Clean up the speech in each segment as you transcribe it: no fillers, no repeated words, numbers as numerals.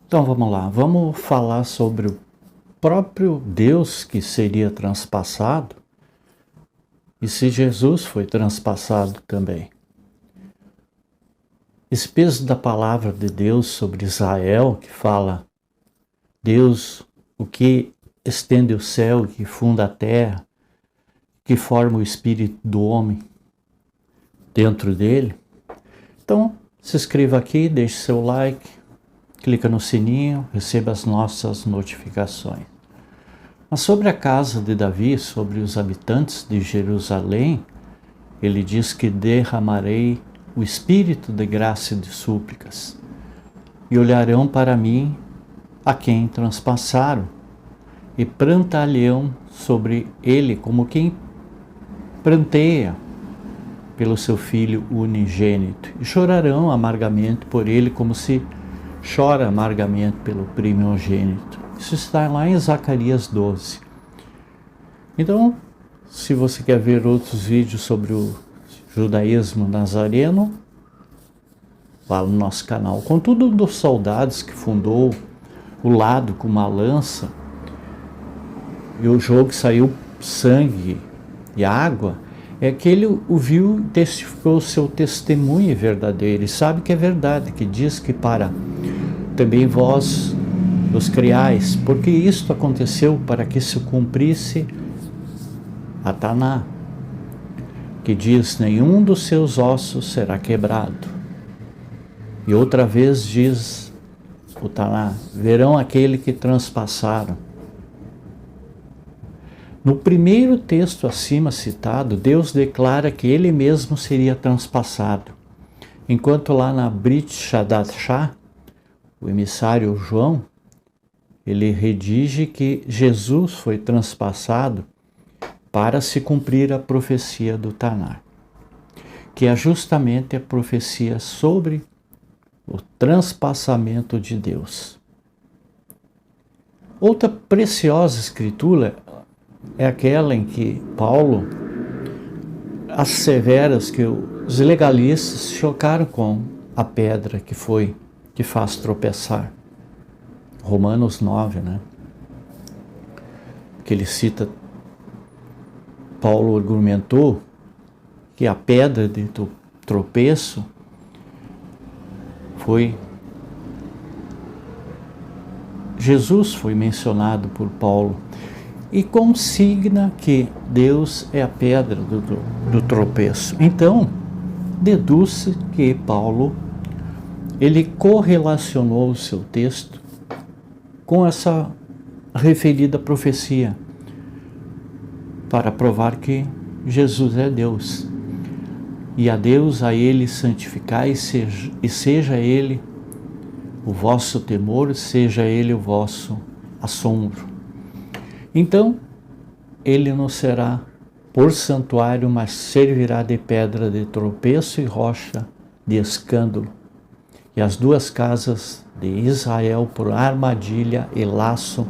Então vamos lá, vamos falar sobre o próprio Deus que seria transpassado e se Jesus foi transpassado também. Esse peso da palavra de Deus sobre Israel, que fala Deus, o que estende o céu, que funda a terra, que forma o espírito do homem dentro dele. Então, se inscreva aqui, deixe seu like, clica no sininho, receba as nossas notificações. Mas sobre a casa de Davi, sobre os habitantes de Jerusalém, ele diz que derramarei o espírito de graça e de súplicas, e olharão para mim a quem transpassaram, e prantalhão sobre ele como quem pranteia pelo seu filho unigênito, e chorarão amargamente por ele como se chora amargamente pelo primogênito. Isso está lá em Zacarias 12. Então, se você quer ver outros vídeos sobre o judaísmo nazareno, vá no nosso canal. Contudo, dos soldados que fundou o lado com uma lança, e o jogo saiu sangue e água, é que ele o viu e testificou o seu testemunho verdadeiro, e sabe que é verdade, que diz que para também vós os criais, porque isto aconteceu para que se cumprisse a Taná, que diz, nenhum dos seus ossos será quebrado. E outra vez diz o Taná, verão aquele que transpassaram. No primeiro texto acima citado, Deus declara que ele mesmo seria transpassado, enquanto lá na Brit Shadashah, o emissário João, ele redige que Jesus foi transpassado para se cumprir a profecia do Taná, que é justamente a profecia sobre o transpassamento de Deus. Outra preciosa escritura é aquela em que Paulo assevera que os legalistas se chocaram com a pedra que faz tropeçar. Romanos 9, né? Que ele cita, Paulo argumentou que a pedra de tropeço Jesus foi mencionado por Paulo, e consigna que Deus é a pedra do tropeço. Então, deduz-se que Paulo, ele correlacionou o seu texto com essa referida profecia, para provar que Jesus é Deus, e a Deus a ele santificar, e seja ele o vosso temor, seja ele o vosso assombro. Então, ele não será por santuário, mas servirá de pedra de tropeço e rocha de escândalo, e as duas casas de Israel por armadilha e laço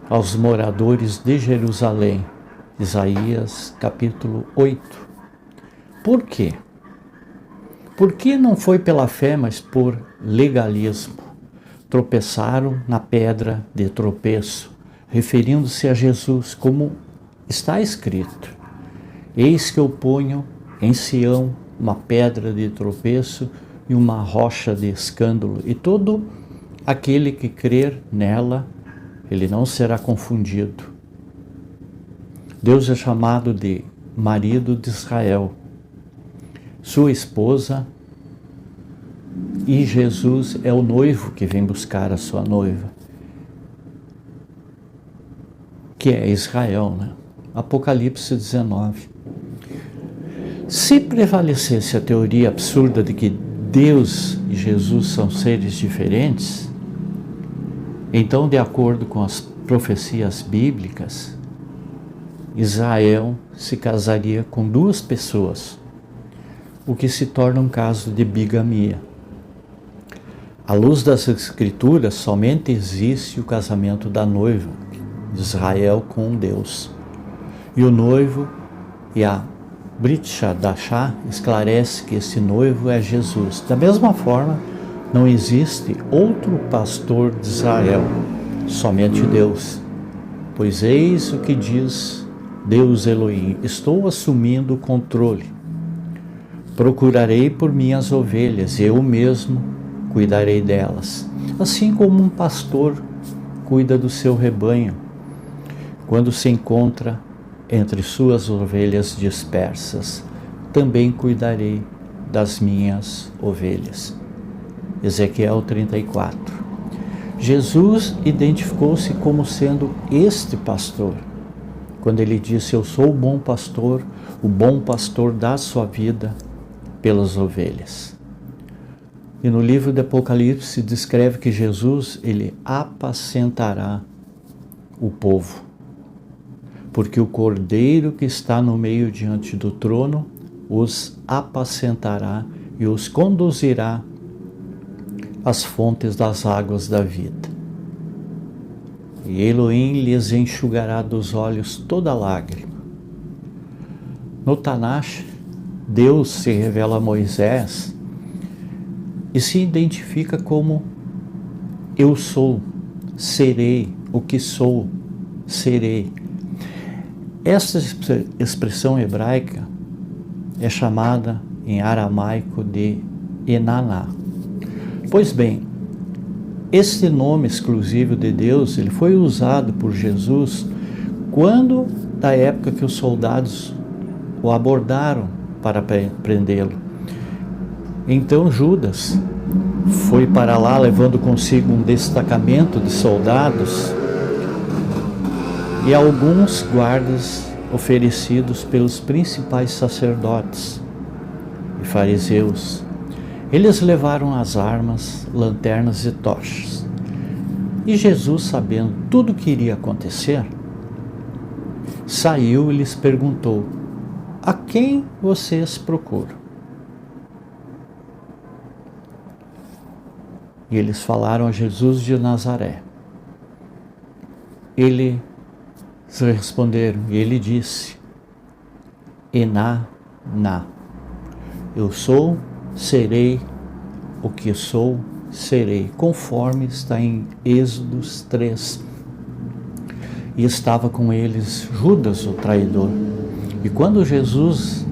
aos moradores de Jerusalém. Isaías capítulo 8. Por quê? Porque não foi pela fé, mas por legalismo. Tropeçaram na pedra de tropeço, referindo-se a Jesus, como está escrito: eis que eu ponho em Sião uma pedra de tropeço e uma rocha de escândalo, e todo aquele que crer nela, ele não será confundido. Deus é chamado de marido de Israel, sua esposa, e Jesus é o noivo que vem buscar a sua noiva, que é Israel, né? Apocalipse 19. Se prevalecesse a teoria absurda de que Deus e Jesus são seres diferentes, então, de acordo com as profecias bíblicas, Israel se casaria com duas pessoas, o que se torna um caso de bigamia. À luz das Escrituras, somente existe o casamento da noiva, de Israel com Deus. E o noivo, e a Brit Shadashah esclarece que esse noivo é Jesus. Da mesma forma, Não existe outro pastor de Israel, somente Deus. Pois eis o que diz Deus Elohim: estou assumindo o controle. Procurarei por minhas ovelhas, eu mesmo cuidarei delas, assim como um pastor cuida do seu rebanho, quando se encontra entre suas ovelhas dispersas, também cuidarei das minhas ovelhas. Ezequiel 34. Jesus identificou-se como sendo este pastor, quando ele disse: eu sou o bom pastor dá sua vida pelas ovelhas. E no livro do Apocalipse descreve que Jesus, ele apacentará o povo, porque o Cordeiro que está no meio diante do trono os apacentará e os conduzirá às fontes das águas da vida. E Elohim lhes enxugará dos olhos toda lágrima. No Tanakh, Deus se revela a Moisés e se identifica como eu sou, serei, o que sou, serei. Essa expressão hebraica é chamada em aramaico de Enaná. Pois bem, esse nome exclusivo de Deus, ele foi usado por Jesus quando, da época que os soldados o abordaram para prendê-lo. Então Judas foi para lá levando consigo um destacamento de soldados e alguns guardas oferecidos pelos principais sacerdotes e fariseus. Eles levaram as armas, lanternas e tochas. E Jesus, sabendo tudo o que iria acontecer, saiu e lhes perguntou: a quem vocês procuram? E eles falaram a Jesus de Nazaré. Eles responderam, e ele disse: Enaná, eu sou, serei, o que sou, serei, conforme está em Êxodos 3. E estava com eles Judas, o traidor. E quando Jesus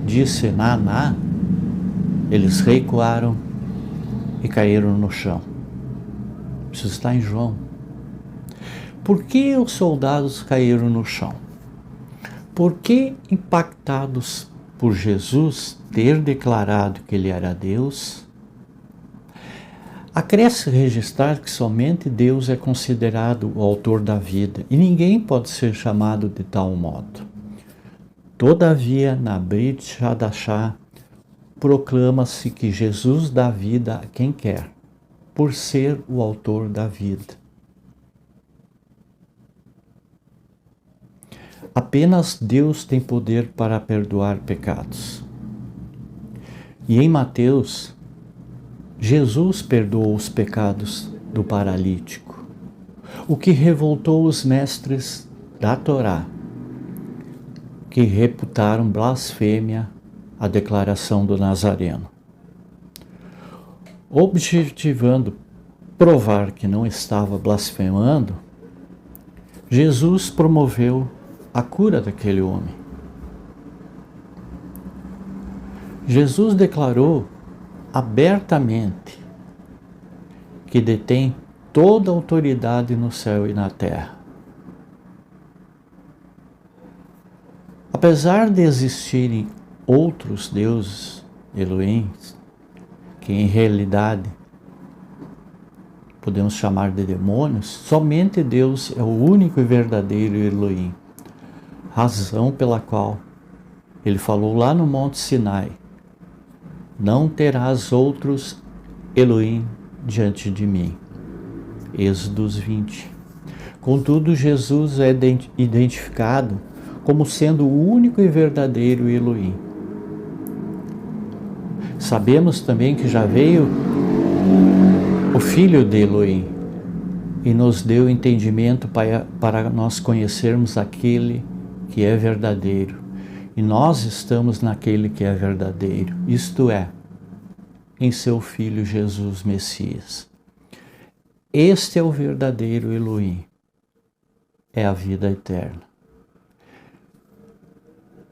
disse Enaná, eles recuaram e caíram no chão. Isso está em João. Por que os soldados caíram no chão? Porque, impactados por Jesus ter declarado que ele era Deus, acresce registrar que somente Deus é considerado o autor da vida e ninguém pode ser chamado de tal modo. Todavia, na Brit Hadashah, proclama-se que Jesus dá vida a quem quer, por ser o autor da vida. Apenas Deus tem poder para perdoar pecados. E em Mateus, Jesus perdoou os pecados do paralítico, o que revoltou os mestres da Torá, que reputaram blasfêmia a declaração do Nazareno. Objetivando provar que não estava blasfemando, Jesus promoveu a cura daquele homem. Jesus declarou abertamente que detém toda a autoridade no céu e na terra. Apesar de existirem outros deuses, Elohim, que em realidade podemos chamar de demônios, somente Deus é o único e verdadeiro Elohim. Razão pela qual ele falou lá no Monte Sinai: não terás outros Elohim diante de mim. Êxodos 20. Contudo, Jesus é identificado como sendo o único e verdadeiro Elohim. Sabemos também que já veio o Filho de Elohim e nos deu entendimento para nós conhecermos aquele que é verdadeiro. E nós estamos naquele que é verdadeiro, isto é, em seu Filho Jesus Messias. Este é o verdadeiro Elohim, é a vida eterna.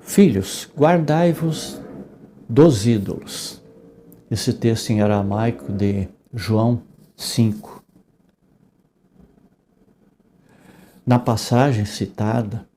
Filhos, guardai-vos dos ídolos. Esse texto em aramaico de João 5. Na passagem citada,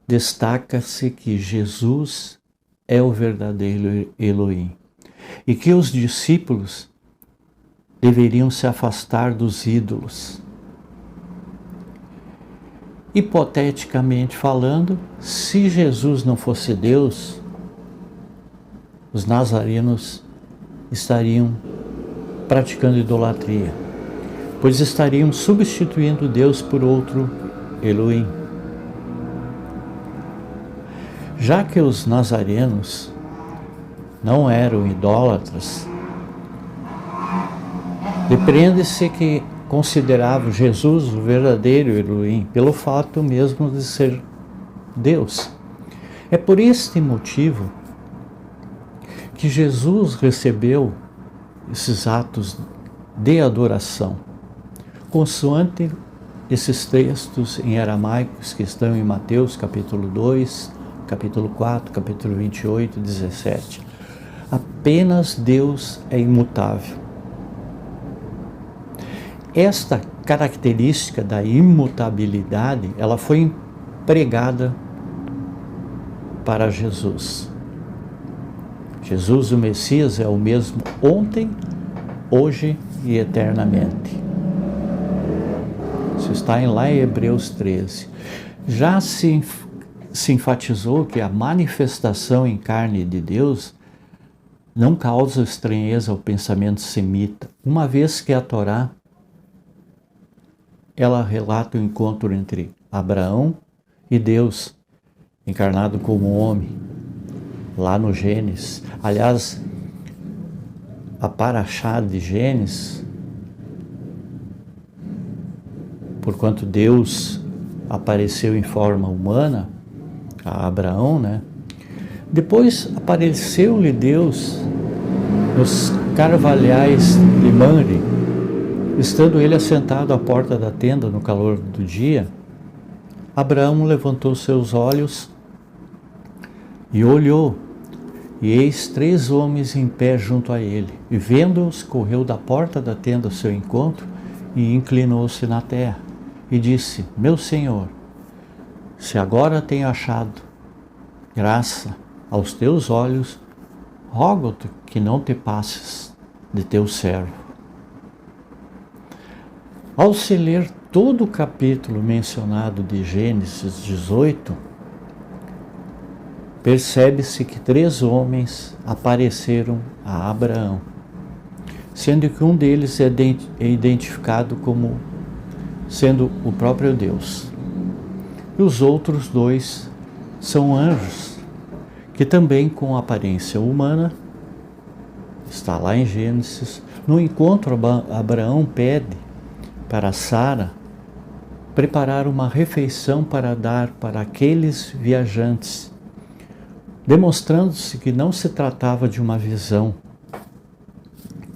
destaca-se que Jesus é o verdadeiro Elohim e que os discípulos deveriam se afastar dos ídolos. Hipoteticamente falando, se Jesus não fosse Deus, os nazarenos estariam praticando idolatria, pois estariam substituindo Deus por outro Elohim. Já que os nazarenos não eram idólatras, depreende-se que consideravam Jesus o verdadeiro Elohim, pelo fato mesmo de ser Deus. É por este motivo que Jesus recebeu esses atos de adoração, consoante esses textos em aramaicos que estão em Mateus capítulo 2, capítulo 4, capítulo 28, 17. Apenas Deus é imutável. Esta característica da imutabilidade, ela foi empregada para Jesus. Jesus, o Messias, é o mesmo ontem, hoje e eternamente. Isso está lá em Hebreus 13. Já se enfatizou que a manifestação em carne de Deus não causa estranheza ao pensamento semita, uma vez que a Torá ela relata o encontro entre Abraão e Deus, encarnado como homem, lá no Gênesis. Aliás, a Paraxá de Gênesis, porquanto Deus apareceu em forma humana a Abraão, né? Depois apareceu-lhe Deus nos carvalhais de Mamre, estando ele assentado à porta da tenda no calor do dia. Abraão levantou seus olhos e olhou, e eis 3 homens em pé junto a ele. E vendo-os, correu da porta da tenda ao seu encontro e inclinou-se na terra. E disse: Meu Senhor, se agora tenho achado graça aos teus olhos, rogo-te que não te passes de teu servo. Ao se ler todo o capítulo mencionado de Gênesis 18, percebe-se que 3 homens apareceram a Abraão, sendo que um deles é identificado como sendo o próprio Deus. E os outros 2 são anjos, que também com aparência humana, está lá em Gênesis. No encontro, Abraão pede para Sara preparar uma refeição para dar para aqueles viajantes, demonstrando-se que não se tratava de uma visão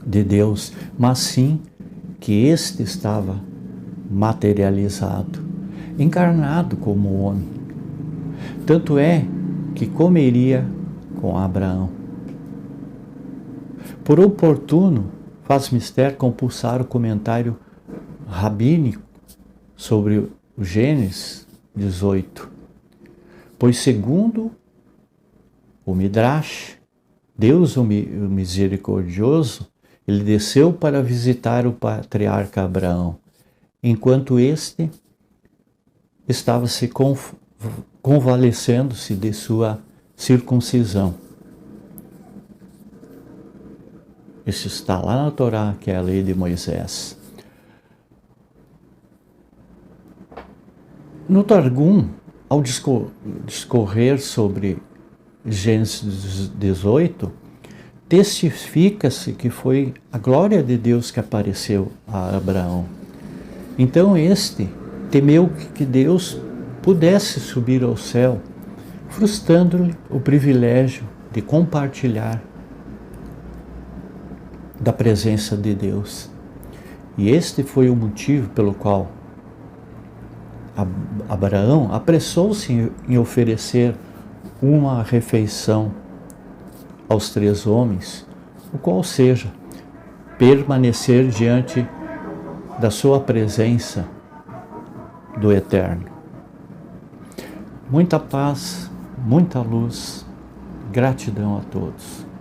de Deus, mas sim que este estava materializado, encarnado como homem. Tanto é que comeria com Abraão. Por oportuno, faz mister compulsar o comentário rabínico sobre o Gênesis 18, pois segundo o Midrash, Deus o misericordioso, ele desceu para visitar o patriarca Abraão, enquanto este estava se convalescendo-se de sua circuncisão. Isso está lá na Torá, que é a lei de Moisés. No Targum, ao discorrer sobre Gênesis 18, testifica-se que foi a glória de Deus que apareceu a Abraão. Então este temeu que Deus pudesse subir ao céu, frustrando-lhe o privilégio de compartilhar da presença de Deus. E este foi o motivo pelo qual Abraão apressou-se em oferecer uma refeição aos 3 homens, o qual seja, permanecer diante da sua presença do Eterno. Muita paz, muita luz, gratidão a todos.